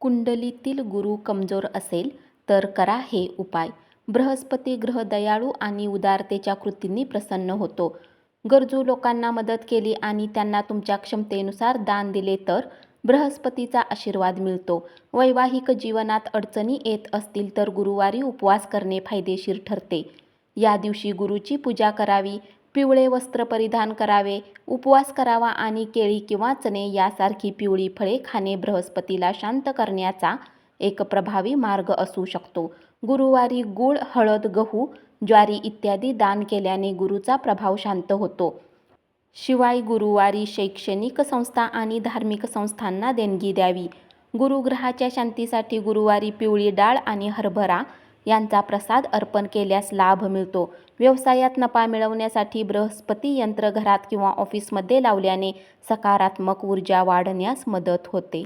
कुंडलीतील गुरु कमजोर असेल तर करा हे उपाय. बृहस्पती ग्रह दयाळू आणि उदारतेच्या कृतींनी प्रसन्न होतो. गरजू लोकांना मदत केली आणि त्यांना तुमच्या क्षमतेनुसार दान दिले तर बृहस्पतीचा आशीर्वाद मिळतो. वैवाहिक जीवनात अडचणी येत असतील तर गुरुवारी उपवास करणे फायदेशीर ठरते. या दिवशी गुरुची पूजा करावी, पिवळे वस्त्र परिधान करावे, उपवास करावा आणि केळी किंवा चणे यासारखी पिवळी फळे खाणे बृहस्पतीला शांत करण्याचा एक प्रभावी मार्ग असू शकतो. गुरुवारी गूळ, हळद, गहू, ज्वारी इत्यादी दान केल्याने गुरुचा प्रभाव शांत होतो. शिवाय गुरुवारी शैक्षणिक संस्था आणि धार्मिक संस्थांना देणगी द्यावी. गुरुग्रहाच्या शांतीसाठी गुरुवारी पिवळी डाळ आणि हरभरा यांचा प्रसाद अर्पण केल्यास लाभ मिळतो. व्यवसायात नफा मिळवण्यासाठी बृहस्पती यंत्र घरात किंवा ऑफिसमध्ये लावल्याने सकारात्मक ऊर्जा वाढण्यास मदत होते.